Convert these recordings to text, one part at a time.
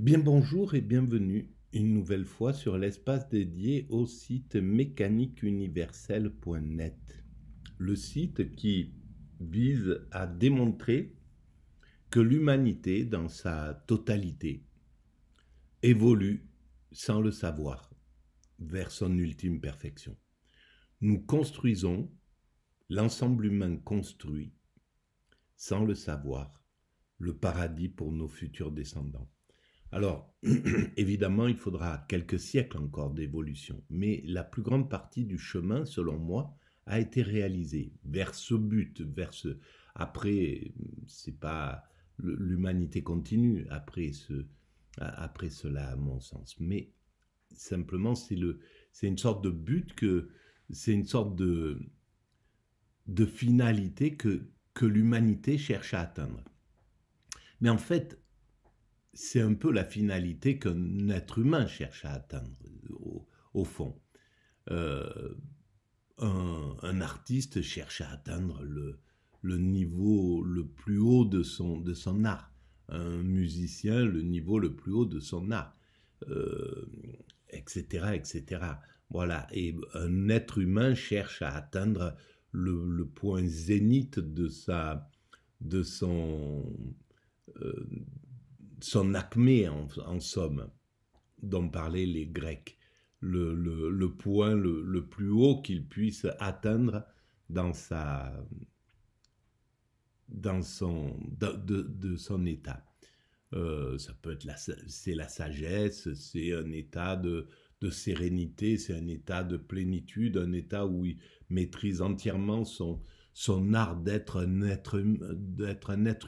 Eh bien bonjour et bienvenue une nouvelle fois sur l'espace dédié au site mécaniqueuniverselle.net. Le site qui vise à démontrer que l'humanité dans sa totalité évolue sans le savoir vers son ultime perfection. Nous construisons, l'ensemble humain construit, sans le savoir, le paradis pour nos futurs descendants. Alors, évidemment, il faudra quelques siècles encore d'évolution, mais la plus grande partie du chemin, selon moi, a été réalisée vers ce but, vers ce... Après, c'est pas... L'humanité continue après cela, à mon sens. Mais simplement, c'est une sorte de but c'est une sorte de finalité que l'humanité cherche à atteindre. Mais en fait, c'est un peu la finalité qu'un être humain cherche à atteindre, au fond. Euh, un artiste cherche à atteindre le niveau le plus haut de son art. Un musicien, le niveau le plus haut de son art, etc., etc. Voilà. Et un être humain cherche à atteindre le point zénith de euh, son acmé, en somme, dont parlaient les Grecs, le point le plus haut qu'il puisse atteindre dans de son état. Ça peut être c'est la sagesse, c'est un état de sérénité, c'est un état de plénitude, un état où il maîtrise entièrement son art d'être un être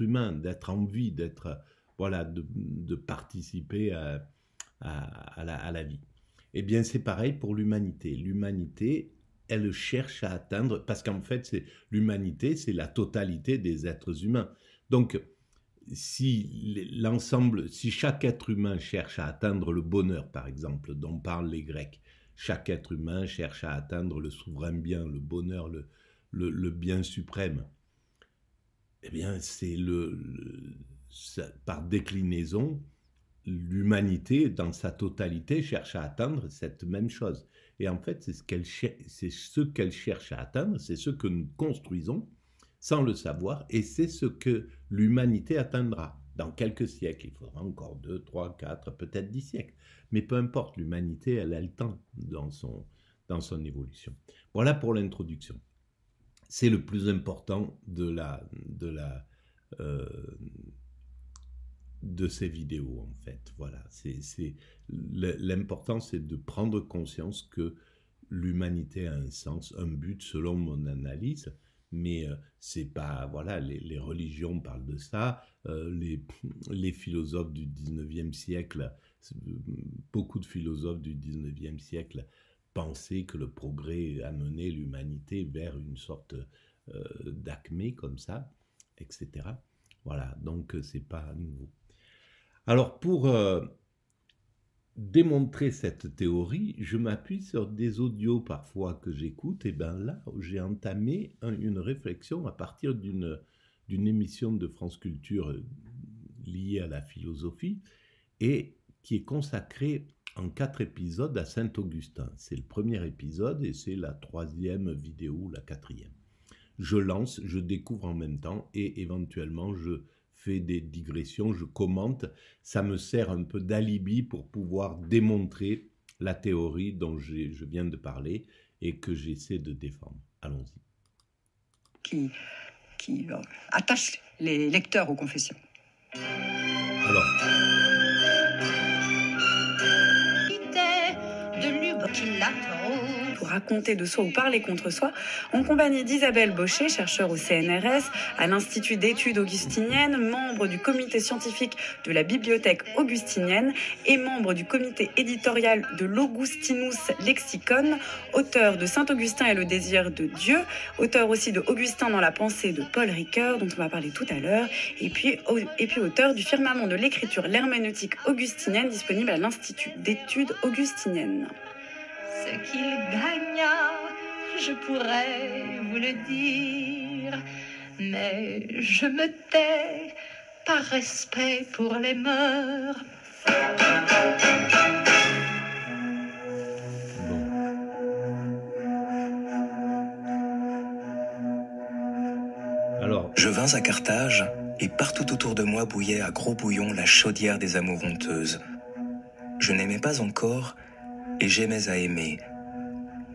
humain, d'être en vie, voilà, de participer à la vie. Eh bien, c'est pareil pour l'humanité. L'humanité, elle cherche à atteindre, parce qu'en fait, l'humanité, c'est la totalité des êtres humains. Donc, si chaque être humain cherche à atteindre le bonheur, par exemple, dont parlent les Grecs, chaque être humain cherche à atteindre le souverain bien, le bonheur, le bien suprême, eh bien, par déclinaison, l'humanité, dans sa totalité, cherche à atteindre cette même chose. Et en fait, c'est ce qu'elle cherche à atteindre, c'est ce que nous construisons sans le savoir, et c'est ce que l'humanité atteindra. Dans quelques siècles, il faudra encore 2, 3, 4, peut-être 10 siècles. Mais peu importe, l'humanité, elle a le temps dans son évolution. Voilà pour l'introduction. C'est le plus important euh, de ces vidéos, en fait. Voilà. L'important, c'est de prendre conscience que l'humanité a un sens, un but, selon mon analyse, mais c'est pas... Voilà, les religions parlent de ça, les philosophes du 19e siècle, beaucoup de philosophes du 19e siècle pensaient que le progrès amenait l'humanité vers une sorte d'acmé, comme ça, etc. Voilà, donc c'est pas nouveau. Alors, pour démontrer cette théorie, je m'appuie sur des audios parfois que j'écoute, et bien là, j'ai entamé une réflexion à partir d'une émission de France Culture liée à la philosophie, et qui est consacrée en 4 épisodes à Saint-Augustin. C'est le premier épisode et c'est la 3e vidéo, la 4e. Je lance, je découvre en même temps, et éventuellement je fais des digressions, je commente, ça me sert un peu d'alibi pour pouvoir démontrer la théorie dont je viens de parler et que j'essaie de défendre. Allons-y. Qui attache les lecteurs aux confessions. Alors... Pour raconter de soi ou parler contre soi, en compagnie d'Isabelle Baucher, chercheure au CNRS, à l'Institut d'études augustiniennes, membre du comité scientifique de la bibliothèque augustinienne et membre du comité éditorial de l'Augustinus Lexicon, auteur de Saint-Augustin et le désir de Dieu, auteur aussi de Augustin dans la pensée de Paul Ricoeur, dont on va parler tout à l'heure, et puis auteur du Firmament de l'écriture, l'herméneutique augustinienne, disponible à l'Institut d'études augustiniennes. Ce qu'il gagna, je pourrais vous le dire, mais je me tais par respect pour les mœurs. Alors, Je vins à Carthage, et partout autour de moi bouillait à gros bouillon la chaudière des amours honteuses. Je n'aimais pas encore, et j'aimais à aimer.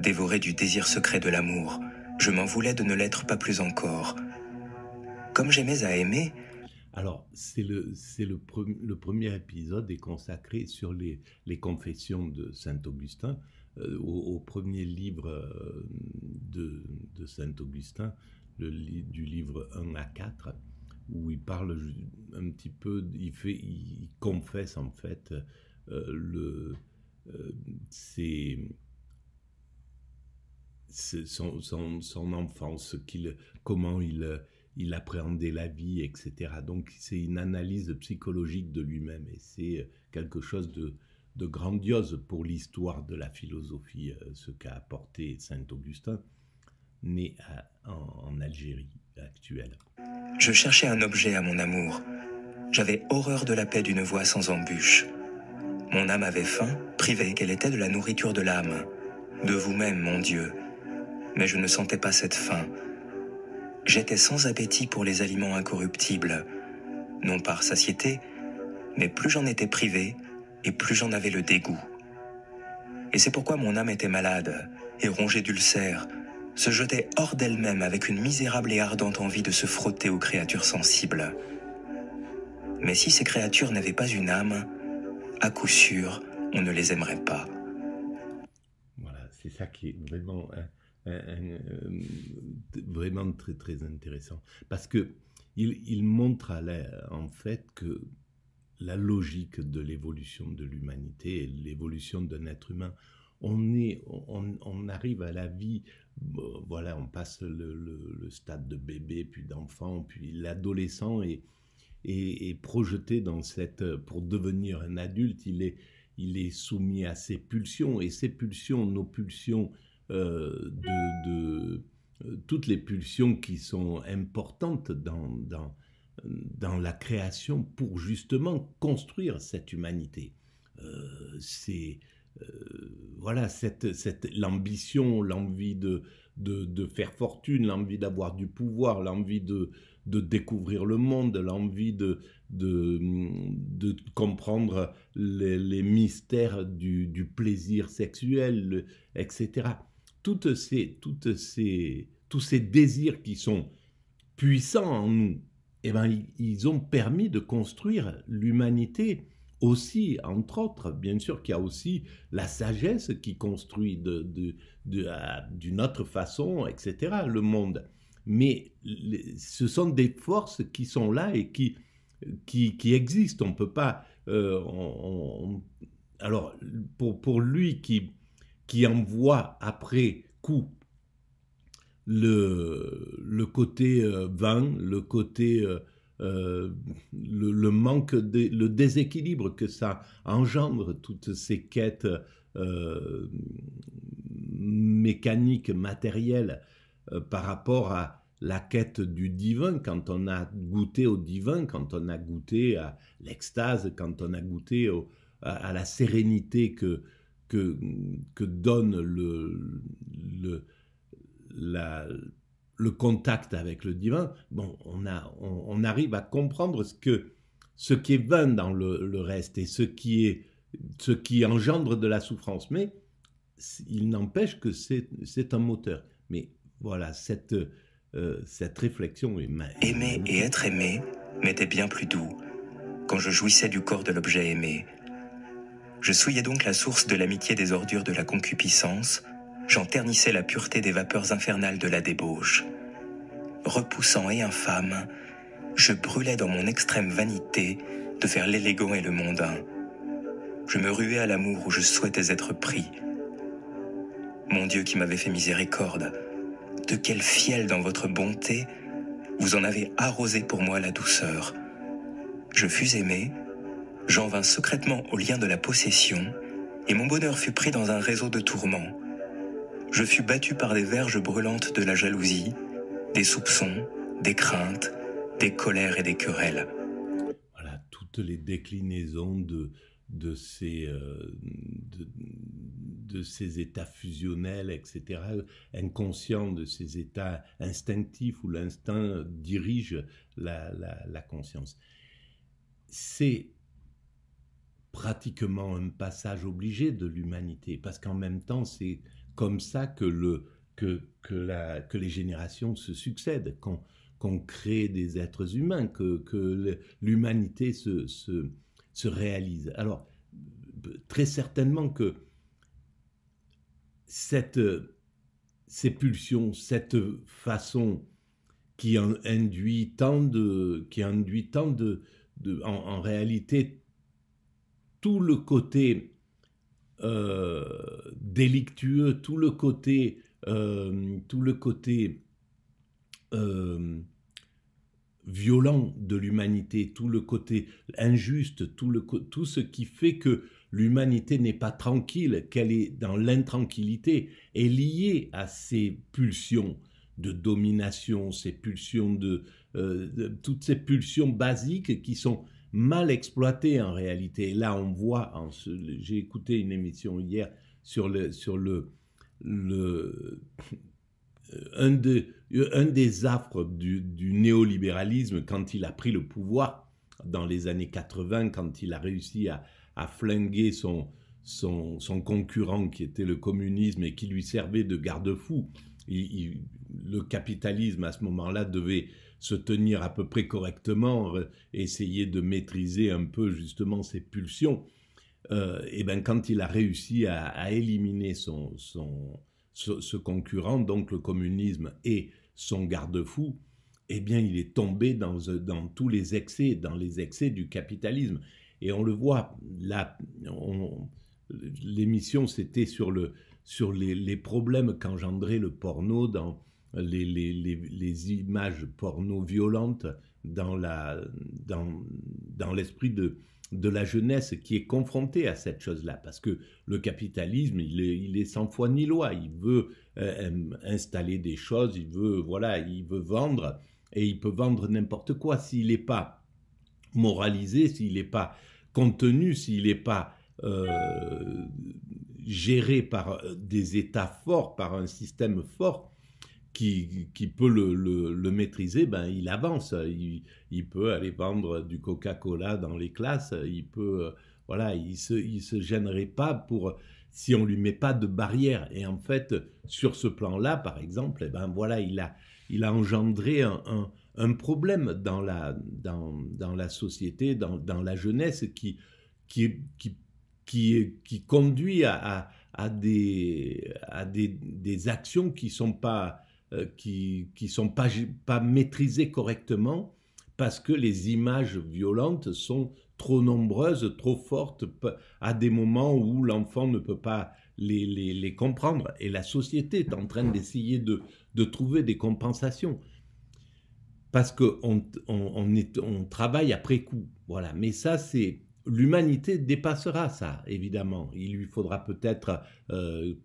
Dévoré du désir secret de l'amour, je m'en voulais de ne l'être pas plus encore. Comme j'aimais à aimer, alors le premier épisode est consacré sur les confessions de Saint Augustin, au premier livre de Saint Augustin, du livre 1 à 4, où il parle un petit peu, il confesse en fait son enfance, comment il appréhendait la vie, etc. Donc c'est une analyse psychologique de lui-même, et c'est quelque chose de grandiose pour l'histoire de la philosophie, ce qu'a apporté Saint Augustin, né en Algérie actuelle. je cherchais un objet à mon amour. J'avais horreur de la paix d'une voix sans embûche. Mon âme avait faim, privée qu'elle était de la nourriture de l'âme, de vous-même, mon Dieu. Mais je ne sentais pas cette faim. J'étais sans appétit pour les aliments incorruptibles, non par satiété, mais plus j'en étais privé, et plus j'en avais le dégoût. Et c'est pourquoi mon âme était malade, et rongée d'ulcères, se jetait hors d'elle-même avec une misérable et ardente envie de se frotter aux créatures sensibles. Mais si ces créatures n'avaient pas une âme, à coup sûr, on ne les aimerait pas. Voilà, c'est ça qui est vraiment, vraiment très très intéressant, parce que il montre en fait que la logique de l'évolution de l'humanité, l'évolution d'un être humain, on arrive à la vie, voilà, on passe le stade de bébé, puis d'enfant, puis l'adolescent, et projeté dans pour devenir un adulte, il est soumis à ses pulsions, et ces pulsions, nos pulsions, toutes les pulsions qui sont importantes dans la création pour justement construire cette humanité. Voilà, l'ambition, l'envie de faire fortune, l'envie d'avoir du pouvoir, l'envie de découvrir le monde, l'envie de comprendre les mystères du plaisir sexuel, etc. Tous ces désirs qui sont puissants en nous, eh ben, ils ont permis de construire l'humanité aussi, entre autres. Bien sûr qu'il y a aussi la sagesse qui construit d'une autre façon, etc., le monde. Mais ce sont des forces qui sont là et qui existent. On ne peut pas... alors, pour lui qui envoie après coup le côté vain, le côté... le manque, le déséquilibre que ça engendre, toutes ces quêtes mécaniques, matérielles, par rapport à la quête du divin, quand on a goûté au divin, quand on a goûté à l'extase, quand on a goûté à la sérénité que donne le contact avec le divin, bon, on arrive à comprendre ce qui est vain dans le reste, et ce qui engendre de la souffrance. Mais il n'empêche que c'est un moteur. Mais voilà, cette réflexion est Aimer et être aimé m'était bien plus doux quand je jouissais du corps de l'objet aimé. Je souillais donc la source de l'amitié des ordures de la concupiscence, j'en ternissais la pureté des vapeurs infernales de la débauche. Repoussant et infâme, je brûlais dans mon extrême vanité de faire l'élégant et le mondain. Je me ruais à l'amour où je souhaitais être pris. Mon Dieu qui m'avait fait miséricorde, de quel fiel dans votre bonté vous en avez arrosé pour moi la douceur. Je fus aimé, j'en vins secrètement au lien de la possession, et mon bonheur fut pris dans un réseau de tourments. Je fus battu par des verges brûlantes de la jalousie, des soupçons, des craintes, des colères et des querelles. Voilà, toutes les déclinaisons de ces états fusionnels, etc., inconscients, de ces états instinctifs où l'instinct dirige la conscience. C'est pratiquement un passage obligé de l'humanité, parce qu'en même temps, c'est comme ça que les générations se succèdent, qu'on crée des êtres humains, que l'humanité se réalise. Alors, très certainement que ces pulsions, cette façon qui induit tant en réalité, tout le côté délictueux, tout le côté violent de l'humanité, tout le côté injuste, tout ce qui fait que l'humanité n'est pas tranquille, qu'elle est dans l'intranquillité, est lié à ces pulsions de domination, ces pulsions toutes ces pulsions basiques qui sont mal exploitées en réalité. Et là, on voit, j'ai écouté une émission hier sur un des affres du néolibéralisme quand il a pris le pouvoir dans les années 80, quand il a réussi à flinguer son concurrent qui était le communisme et qui lui servait de garde-fou. Le capitalisme à ce moment-là devait se tenir à peu près correctement, essayer de maîtriser un peu justement ses pulsions. Et ben quand il a réussi à éliminer ce concurrent, donc le communisme et son garde-fou, eh bien il est tombé dans tous les excès, dans les excès du capitalisme. Et on le voit, là, l'émission c'était sur les problèmes qu'engendrait le porno dans les images porno violentes dans l'esprit de la jeunesse qui est confrontée à cette chose-là, parce que le capitalisme, il est sans foi ni loi, il veut installer des choses, il veut vendre, et il peut vendre n'importe quoi s'il n'est pas moralisé, s'il n'est pas contenu, s'il n'est pas géré par des États forts, par un système fort qui peut le maîtriser, ben il avance. Il peut aller vendre du Coca-Cola dans les classes, il peut, il se gênerait pas si on lui met pas de barrière. Et en fait, sur ce plan-là, par exemple, eh ben voilà, il a engendré un problème dans la société, dans la jeunesse qui conduit à des actions qui sont pas maîtrisées correctement, parce que les images violentes sont trop nombreuses, trop fortes, à des moments où l'enfant ne peut pas les comprendre. Et la société est en train d'essayer de trouver des compensations, parce qu'on travaille après coup. Voilà. Mais ça, l'humanité dépassera ça, évidemment. Il lui faudra peut-être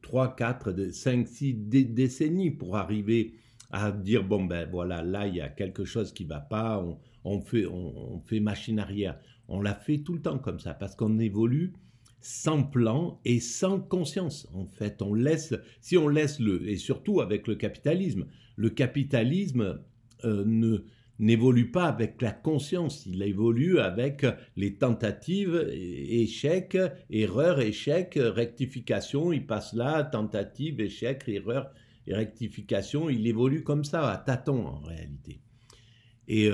3, 4, 5, 6 décennies pour arriver à dire, bon ben voilà, là il y a quelque chose qui ne va pas, on fait machine arrière. On l'a fait tout le temps comme ça, parce qu'on évolue sans plan et sans conscience. En fait, si on laisse et surtout avec le capitalisme n'évolue pas avec la conscience, il évolue avec les tentatives, échecs, erreurs, échecs, rectification, il passe là, tentative, échec, erreur et rectification, il évolue comme ça, à tâtons en réalité. Et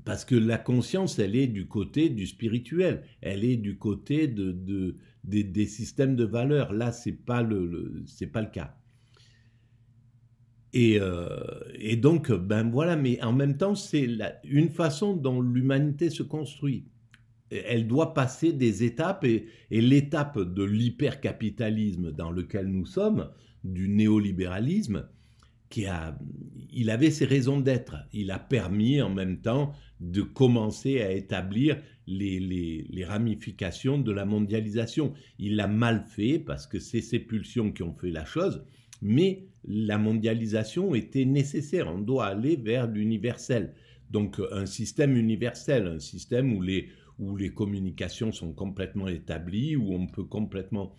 parce que la conscience, elle est du côté du spirituel, elle est du côté des systèmes de valeurs. Là, c'est pas le cas. Et donc, ben voilà, mais en même temps, c'est une façon dont l'humanité se construit. Elle doit passer des étapes, et l'étape de l'hypercapitalisme dans lequel nous sommes, du néolibéralisme, il avait ses raisons d'être. Il a permis en même temps de commencer à établir les ramifications de la mondialisation. Il l'a mal fait parce que c'est ces pulsions qui ont fait la chose, mais la mondialisation était nécessaire. On doit aller vers l'universel. Donc un système universel, un système où où les communications sont complètement établies, où on peut complètement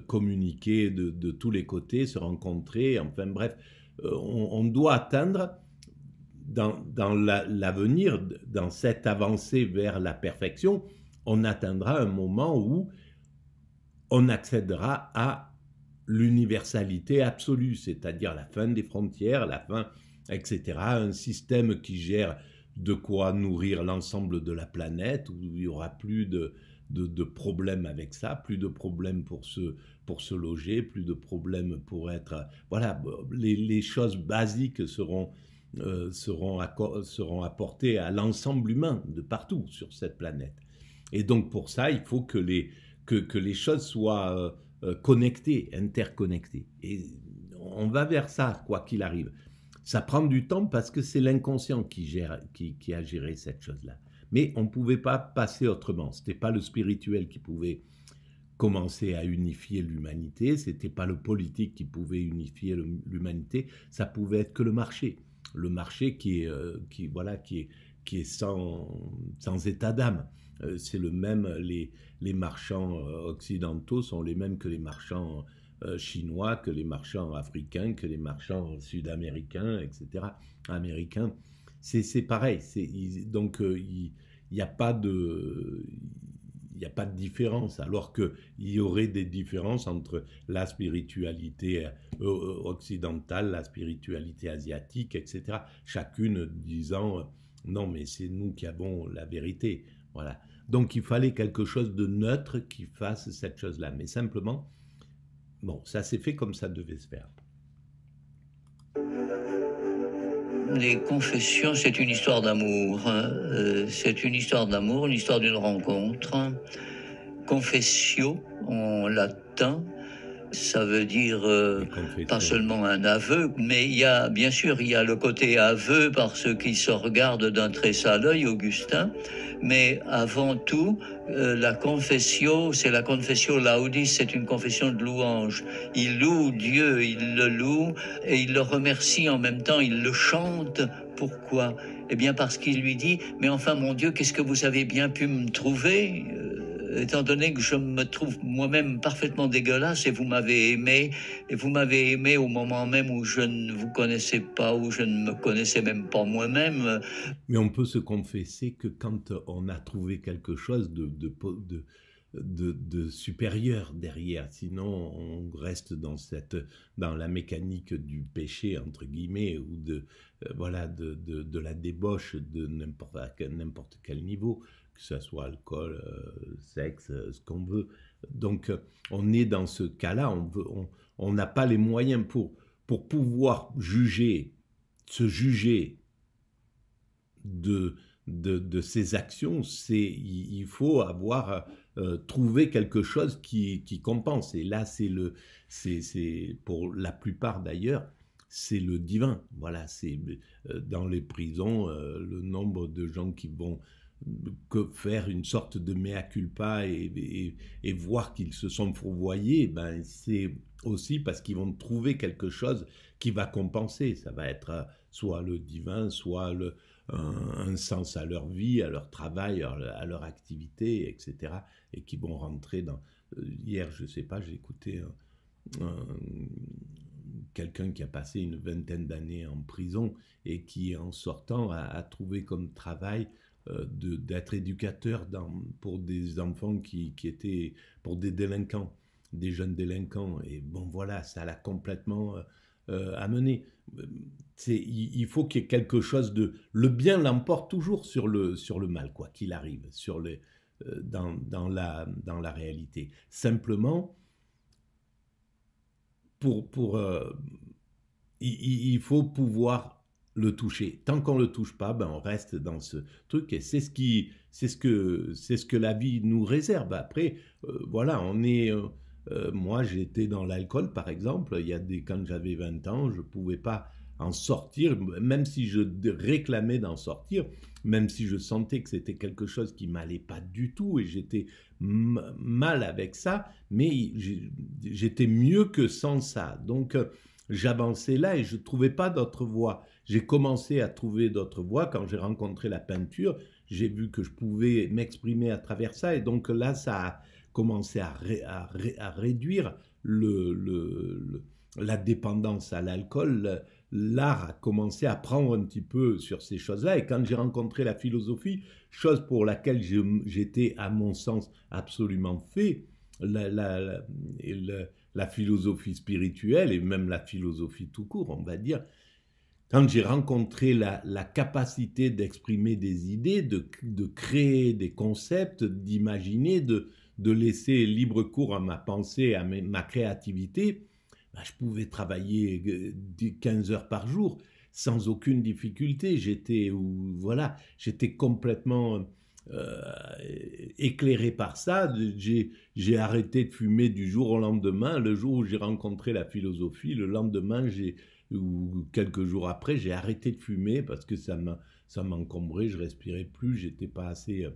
communiquer de tous les côtés, se rencontrer, enfin bref, on doit atteindre dans l'avenir, dans cette avancée vers la perfection, on atteindra un moment où on accédera à l'universalité absolue, c'est-à-dire la fin des frontières, la fin, etc. Un système qui gère de quoi nourrir l'ensemble de la planète, où il n'y aura plus de problèmes avec ça, plus de problèmes pour se loger, plus de problèmes pour être... Voilà, les choses basiques seront apportées à l'ensemble humain de partout sur cette planète. Et donc pour ça, il faut que les choses soient connectées, interconnectées. Et on va vers ça, quoi qu'il arrive. Ça prend du temps parce que c'est l'inconscient qui a géré cette chose-là. Mais on ne pouvait pas passer autrement. Ce n'était pas le spirituel qui pouvait commencer à unifier l'humanité, ce n'était pas le politique qui pouvait unifier l'humanité, ça pouvait être que le marché. Le marché qui est sans état d'âme. C'est le même, les marchands occidentaux sont les mêmes que les marchands chinois, que les marchands africains, que les marchands sud-américains, etc. Américains. C'est pareil. Donc, il n'y a pas de différence, alors qu'il y aurait des différences entre la spiritualité occidentale, la spiritualité asiatique, etc. Chacune disant non, mais c'est nous qui avons la vérité. Voilà. Donc il fallait quelque chose de neutre qui fasse cette chose-là. Mais simplement, bon, ça s'est fait comme ça devait se faire. Les confessions, c'est une histoire d'amour. C'est une histoire d'amour, une histoire d'une rencontre. Confessio, en latin, ça veut dire pas seulement un aveu, mais bien sûr, il y a le côté aveu parce qu'il se regarde d'un tresse à l'œil, Augustin. Mais avant tout, la confessio, c'est la confessio laudis, c'est une confession de louange. Il loue Dieu, il le loue et il le remercie en même temps, il le chante. Pourquoi ? Eh bien parce qu'il lui dit « Mais enfin mon Dieu, qu'est-ce que vous avez bien pu me trouver étant donné que je me trouve moi-même parfaitement dégueulasse et vous m'avez aimé au moment même où je ne vous connaissais pas, où je ne me connaissais même pas moi-même. » Mais on peut se confesser que quand on a trouvé quelque chose de supérieur derrière, sinon on reste dans la mécanique du péché entre guillemets ou de la débauche de n'importe quel niveau, que ce soit alcool, sexe, ce qu'on veut. Donc on est dans ce cas-là, on n'a pas les moyens pour pouvoir se juger de ses actions. Il faut avoir trouvé quelque chose qui compense. Et là, c'est pour la plupart d'ailleurs, c'est le divin. Voilà, c'est dans les prisons, le nombre de gens qui vont faire une sorte de mea culpa et voir qu'ils se sont fourvoyés, c'est aussi parce qu'ils vont trouver quelque chose qui va compenser. Ça va être soit le divin, soit un sens à leur vie, à leur travail, à leur activité, etc. Et qui vont rentrer dans... Hier, je ne sais pas, j'ai écouté quelqu'un qui a passé une 20aine d'années en prison et qui, en sortant, a trouvé comme travail d'être éducateur pour des enfants qui étaient... pour des délinquants, des jeunes délinquants. Et bon, voilà, ça l'a complètement amené. Il faut qu'il y ait quelque chose de... Le bien l'emporte toujours sur le mal, quoi qu'il arrive, dans la réalité. Simplement, il faut pouvoir le toucher. Tant qu'on ne le touche pas, on reste dans ce truc et c'est ce que la vie nous réserve. Après, voilà, on est... moi, j'étais dans l'alcool, par exemple. Quand j'avais 20 ans, je ne pouvais pas en sortir, même si je réclamais d'en sortir, même si je sentais que c'était quelque chose qui ne m'allait pas du tout et j'étais mal avec ça, mais j'étais mieux que sans ça. Donc, j'avançais là et je ne trouvais pas d'autre voie. J'ai commencé à trouver d'autres voies quand j'ai rencontré la peinture. j'ai vu que je pouvais m'exprimer à travers ça, et donc là, ça a commencé à réduire la dépendance à l'alcool. L'art a commencé à prendre un petit peu sur ces choses-là, et quand j'ai rencontré la philosophie, chose pour laquelle j'étais, à mon sens, absolument fait, la philosophie spirituelle, et même la philosophie tout court, on va dire, quand j'ai rencontré la capacité d'exprimer des idées, de créer des concepts, d'imaginer, de laisser libre cours à ma pensée, à ma créativité, ben, je pouvais travailler 15 heures par jour sans aucune difficulté. J'étais complètement éclairé par ça. J'ai arrêté de fumer du jour au lendemain. Le jour où j'ai rencontré la philosophie, le lendemain, ou quelques jours après, j'ai arrêté de fumer parce que ça m'encombrait, je respirais plus, j'étais pas assez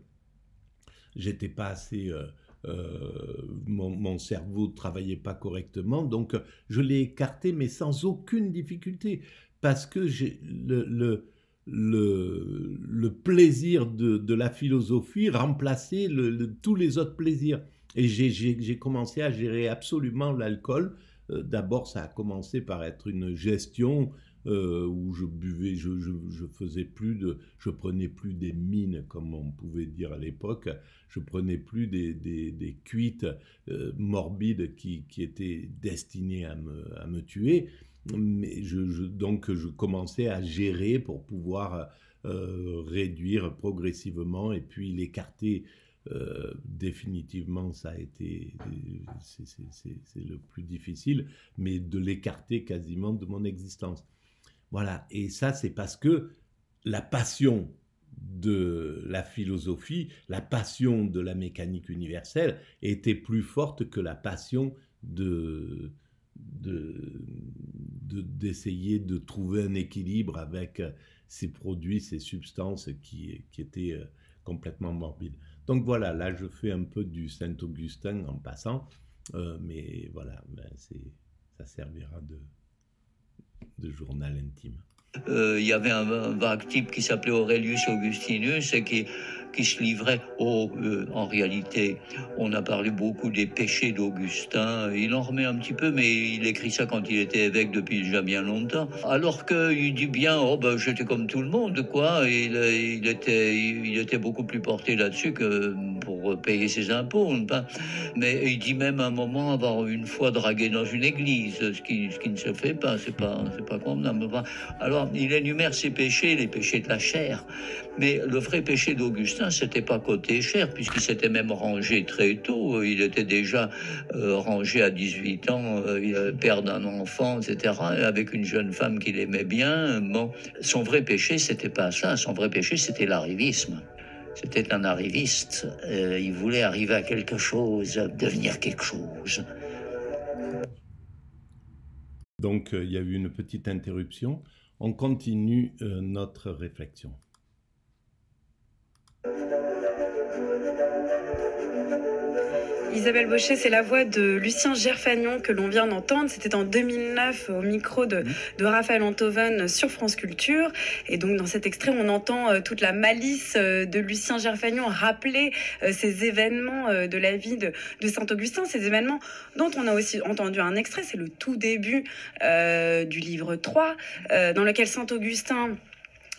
mon cerveau ne travaillait pas correctement, donc je l'ai écarté, mais sans aucune difficulté, parce que le plaisir de la philosophie remplaçait tous les autres plaisirs. Et j'ai commencé à gérer absolument l'alcool. D'abord, ça a commencé par être une gestion où je buvais, je prenais plus des mines, comme on pouvait dire à l'époque. Je prenais plus des cuites morbides qui étaient destinées à me tuer. Mais donc je commençais à gérer pour pouvoir réduire progressivement et puis l'écarter définitivement. Ça a été, c'est le plus difficile, mais de l'écarter quasiment de mon existence. Voilà, et ça c'est parce que la passion de la philosophie, la passion de la mécanique universelle était plus forte que la passion d'essayer de trouver un équilibre avec ces produits, ces substances qui étaient complètement morbides. Donc voilà, là je fais un peu du Saint-Augustin en passant, mais voilà, ça servira de journal intime. Il y avait un vague type qui s'appelait Aurelius Augustinus et qui se livrait en réalité, on a parlé beaucoup des péchés d'Augustin. Il en remet un petit peu, mais il écrit ça quand il était évêque depuis déjà bien longtemps. Alors qu'il dit bien, j'étais comme tout le monde, quoi. Il était beaucoup plus porté là-dessus que pour payer ses impôts. Mais il dit même à un moment avoir une fois dragué dans une église, ce qui ne se fait pas, c'est pas convenable. Alors, il énumère ses péchés, les péchés de la chair. Mais le vrai péché d'Augustin, c'était pas côté chair, puisqu'il s'était même rangé très tôt. Il était déjà rangé à 18 ans, père d'un enfant, etc., avec une jeune femme qu'il aimait bien. Bon, son vrai péché, c'était pas ça. Son vrai péché, c'était l'arrivisme. C'était un arriviste. Il voulait arriver à quelque chose, devenir quelque chose. Donc, il y a eu une petite interruption. On continue notre réflexion. Isabelle Baucher, c'est la voix de Lucien Gerfagnon que l'on vient d'entendre. C'était en 2009 au micro de Raphaël Enthoven sur France Culture. Et donc dans cet extrait, on entend toute la malice de Lucien Gerfagnon rappeler ces événements de la vie de Saint-Augustin, ces événements dont on a aussi entendu un extrait. C'est le tout début du livre 3, dans lequel Saint-Augustin,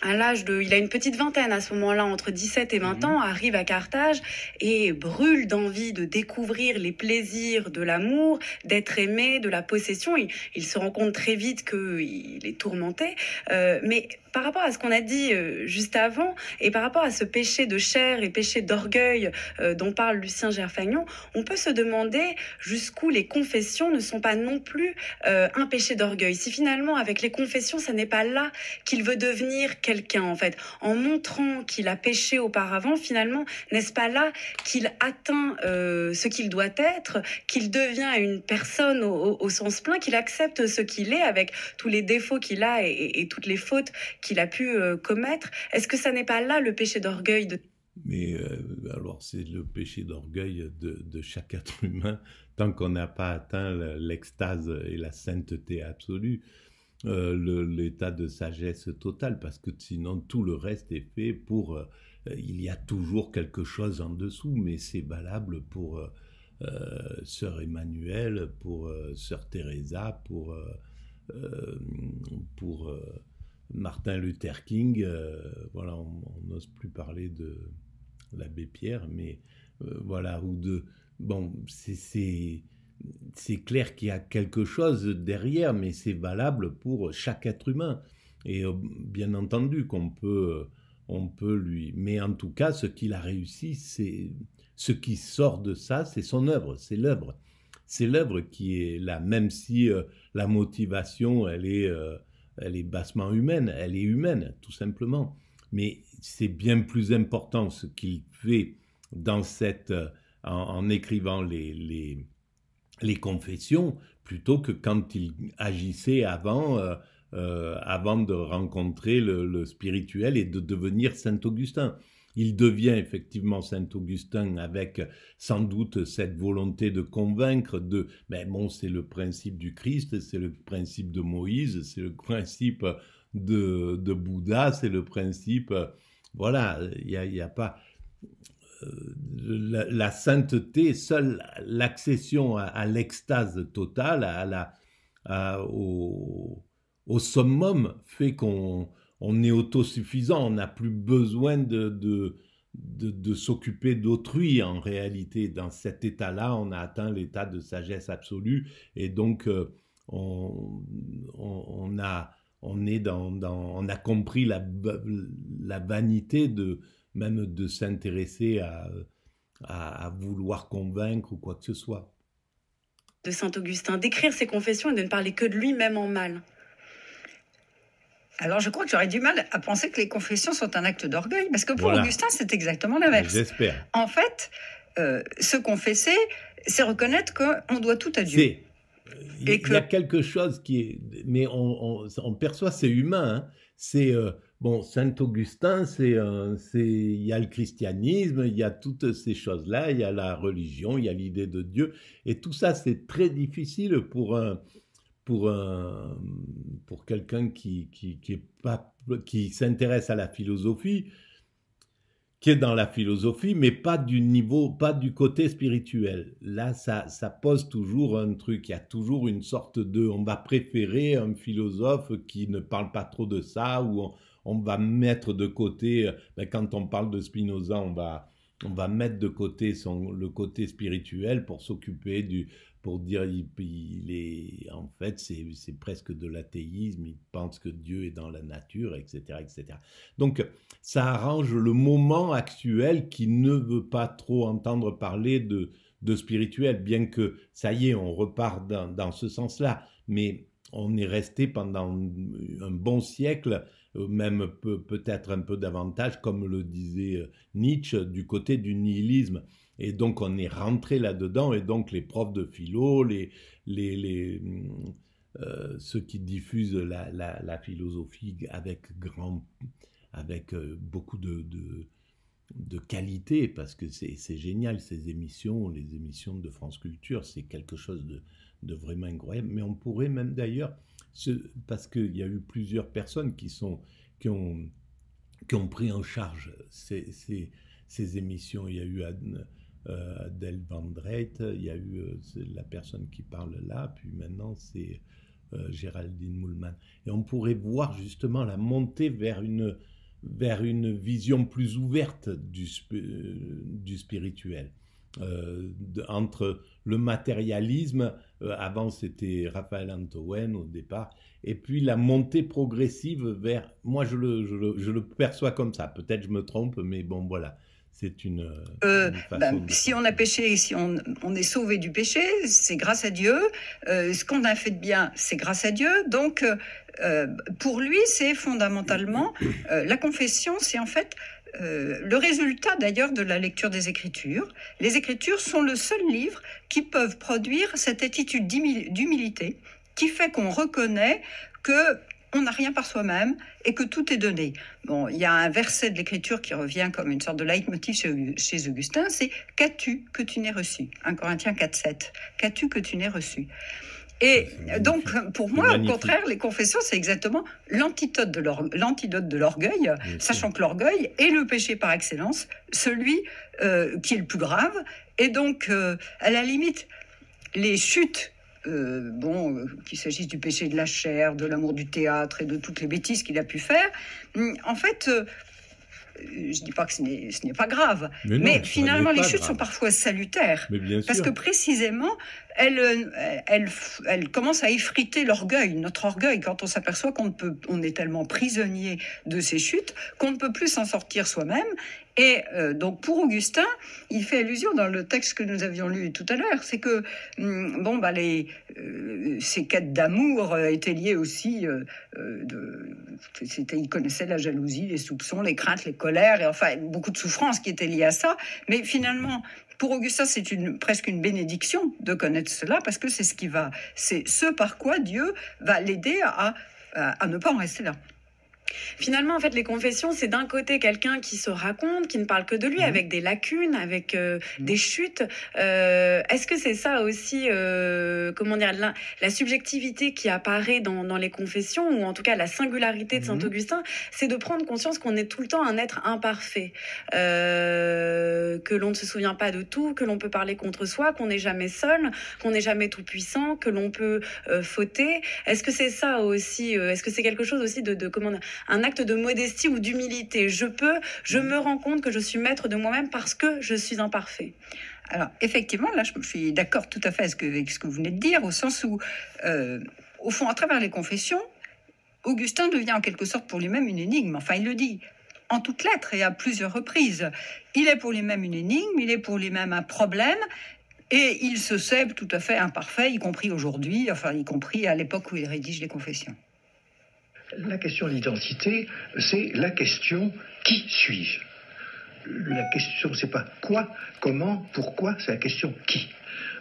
il a une petite vingtaine à ce moment-là, entre 17 et 20 ans, arrive à Carthage et brûle d'envie de découvrir les plaisirs de l'amour, d'être aimé, de la possession. Il se rend compte très vite qu'il est tourmenté, mais par rapport à ce qu'on a dit juste avant, et par rapport à ce péché de chair et péché d'orgueil dont parle Lucien Gerfagnon, on peut se demander jusqu'où les confessions ne sont pas non plus un péché d'orgueil. Si finalement, avec les confessions, ça n'est pas là qu'il veut devenir quelqu'un, en fait. En montrant qu'il a péché auparavant, finalement, n'est-ce pas là qu'il atteint ce qu'il doit être, qu'il devient une personne au sens plein, qu'il accepte ce qu'il est avec tous les défauts qu'il a et toutes les fautes qu'il a pu commettre. Est-ce que ça n'est pas là le péché d'orgueil Mais alors c'est le péché d'orgueil de chaque être humain tant qu'on n'a pas atteint l'extase et la sainteté absolue, l'état de sagesse totale, parce que sinon tout le reste est fait pour il y a toujours quelque chose en dessous, mais c'est valable pour Sœur Emmanuel, pour Sœur Teresa, pour Martin Luther King. Voilà, on n'ose plus parler de l'abbé Pierre, mais voilà, ou de... Bon, c'est clair qu'il y a quelque chose derrière, mais c'est valable pour chaque être humain. Et bien entendu qu'on peut, on peut lui... Mais en tout cas, ce qu'il a réussi, c'est... Ce qui sort de ça, c'est son œuvre, c'est l'œuvre. C'est l'œuvre qui est là, même si la motivation, elle est bassement humaine, elle est humaine, tout simplement. Mais c'est bien plus important ce qu'il fait dans en écrivant les confessions, plutôt que quand il agissait avant de rencontrer le spirituel et de devenir Saint-Augustin. Il devient effectivement Saint-Augustin avec sans doute cette volonté de convaincre mais bon, c'est le principe du Christ, c'est le principe de Moïse, c'est le principe de Bouddha, c'est le principe... Voilà, il y a pas... la sainteté, seule l'accession à l'extase totale, au summum, fait qu'on est autosuffisant, on n'a plus besoin de s'occuper d'autrui en réalité. Dans cet état-là, on a atteint l'état de sagesse absolue et donc on a compris la vanité même de s'intéresser à vouloir convaincre ou quoi que ce soit. De Saint-Augustin, d'écrire ses confessions et de ne parler que de lui-même en mal. Alors, je crois que j'aurais du mal à penser que les confessions sont un acte d'orgueil, parce que pour Augustin, c'est exactement l'inverse. J'espère. En fait, se confesser, c'est reconnaître qu'on doit tout à Dieu. Il y a quelque chose qui est... Mais on perçoit, c'est humain. Hein. C'est... bon, Saint-Augustin, il y a le christianisme, il y a toutes ces choses-là, il y a la religion, il y a l'idée de Dieu. Et tout ça, c'est très difficile pour quelqu'un qui s'intéresse à la philosophie, qui est dans la philosophie, mais pas du côté spirituel. Là, ça pose toujours un truc. Il y a toujours une sorte on va préférer un philosophe qui ne parle pas trop de ça, ou on va mettre de côté, quand on parle de Spinoza, on va mettre de côté le côté spirituel pour s'occuper pour dire en fait c'est presque de l'athéisme, il pense que Dieu est dans la nature, etc., etc. Donc ça arrange le moment actuel qui ne veut pas trop entendre parler de spirituel, bien que ça y est, on repart dans ce sens-là, mais on est resté pendant un bon siècle, même peut-être un peu davantage, comme le disait Nietzsche, du côté du nihilisme. Et donc, on est rentré là-dedans, et donc les profs de philo, ceux qui diffusent la philosophie avec beaucoup de qualité, parce que c'est génial, ces émissions, les émissions de France Culture, c'est quelque chose de vraiment incroyable. Mais on pourrait même d'ailleurs, parce qu'il y a eu plusieurs personnes qui ont pris en charge ces émissions. Il y a eu Adèle Van Dreit, il y a eu la personne qui parle là, puis maintenant c'est Géraldine Moulman. Et on pourrait voir justement la montée vers une vision plus ouverte du spirituel. Entre le matérialisme, avant c'était Raphaël Antoine au départ, et puis la montée progressive vers... Moi je le perçois comme ça, peut-être je me trompe, mais bon voilà. C'est une façon si on a péché, si on est sauvé du péché, c'est grâce à Dieu. Ce qu'on a fait de bien, c'est grâce à Dieu. Donc, pour lui, c'est fondamentalement... la confession, c'est en fait le résultat d'ailleurs de la lecture des Écritures. Les Écritures sont le seul livre qui peuvent produire cette attitude d'humilité qui fait qu'on reconnaît que... on n'a rien par soi-même et que tout est donné. Bon, il y a un verset de l'Écriture qui revient comme une sorte de leitmotiv chez Augustin, c'est « Qu'as-tu que tu n'aies reçu ?» 1 Corinthiens 4, 7. « Qu'as-tu que tu n'aies reçu ?» Et C'est donc, magnifique. pour C'est moi, au magnifique. contraire, les confessions, c'est exactement l'antidote de l'orgueil, Bien sachant sûr. que l'orgueil est le péché par excellence, celui qui est le plus grave. Et donc, à la limite, les chutes, qu'il s'agisse du péché de la chair, de l'amour du théâtre et de toutes les bêtises qu'il a pu faire, en fait, je ne dis pas que ce n'est pas grave, Mais non, mais ça finalement, n'est les pas chutes sont grave. parfois salutaires. Mais bien Parce sûr. que précisément, elle commence à effriter l'orgueil, notre orgueil, quand on s'aperçoit on est tellement prisonnier de ces chutes qu'on ne peut plus s'en sortir soi-même. Et donc pour Augustin, il fait allusion dans le texte que nous avions lu tout à l'heure, c'est que ces quêtes d'amour étaient liées aussi, il connaissait la jalousie, les soupçons, les craintes, les colères, et enfin beaucoup de souffrances qui étaient liées à ça. Mais finalement, pour Augustin, c'est presque une bénédiction de connaître cela, parce que c'est ce par quoi Dieu va l'aider à ne pas en rester là. Finalement, en fait, les confessions, c'est d'un côté quelqu'un qui se raconte, qui ne parle que de lui, avec des lacunes, avec des chutes. Est-ce que c'est ça aussi, comment dire, la subjectivité qui apparaît dans les confessions, ou en tout cas la singularité de Saint-Augustin, c'est de prendre conscience qu'on est tout le temps un être imparfait, que l'on ne se souvient pas de tout, que l'on peut parler contre soi, qu'on n'est jamais seul, qu'on n'est jamais tout puissant, que l'on peut fauter. Est-ce que c'est ça aussi, est-ce que c'est quelque chose aussi de comment dire, un acte de modestie ou d'humilité? Je me rends compte que je suis maître de moi-même parce que je suis imparfait. Alors, effectivement, là, je suis d'accord tout à fait avec ce que vous venez de dire, au sens où, au fond, à travers les confessions, Augustin devient en quelque sorte pour lui-même une énigme. Enfin, il le dit en toutes lettres et à plusieurs reprises. Il est pour lui-même une énigme, il est pour lui-même un problème, et il se sait tout à fait imparfait, y compris aujourd'hui, enfin, y compris à l'époque où il rédige les confessions. La question de l'identité, c'est la question « qui suis-je » La question, c'est pas quoi, comment, pourquoi, c'est la question « qui ».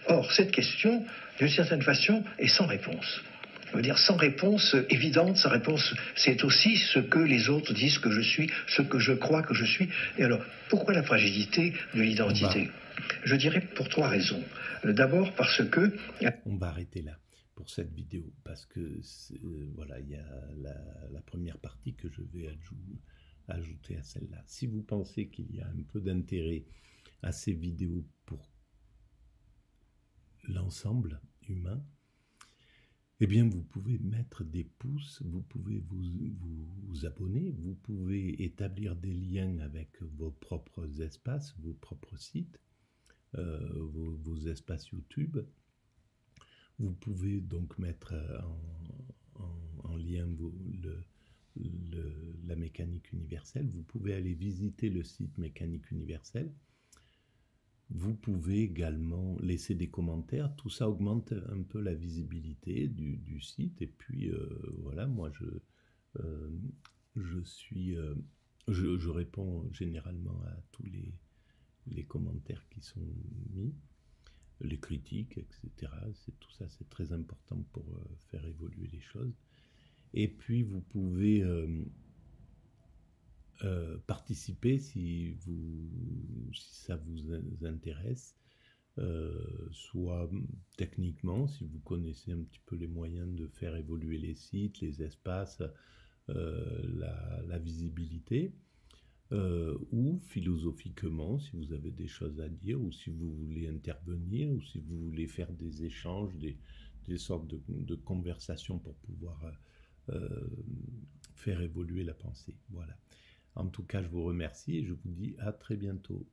Or, cette question, d'une certaine façon, est sans réponse. Je veux dire, sans réponse évidente, sans réponse, c'est aussi ce que les autres disent que je suis, ce que je crois que je suis. Et alors, pourquoi la fragilité de l'identité ? Je dirais pour 3 raisons. D'abord parce que... On va arrêter là pour cette vidéo, parce que voilà, il y a la première partie que je vais ajouter à celle-là. Si vous pensez qu'il y a un peu d'intérêt à ces vidéos pour l'ensemble humain, eh bien vous pouvez mettre des pouces, vous pouvez vous abonner, vous pouvez établir des liens avec vos propres espaces, vos propres sites, vos espaces YouTube. Vous pouvez donc mettre en lien la mécanique universelle. Vous pouvez aller visiter le site Mécanique universelle. Vous pouvez également laisser des commentaires. Tout ça augmente un peu la visibilité du site. Et puis, voilà, moi, je réponds généralement à tous les commentaires qui sont mis. Les critiques, etc. Tout ça, c'est très important pour faire évoluer les choses. Et puis, vous pouvez participer si ça vous intéresse, soit techniquement, si vous connaissez un petit peu les moyens de faire évoluer les sites, les espaces, la visibilité, ou philosophiquement, si vous avez des choses à dire, ou si vous voulez intervenir, ou si vous voulez faire des échanges, des sortes de conversations pour pouvoir faire évoluer la pensée. Voilà. En tout cas, je vous remercie et je vous dis à très bientôt.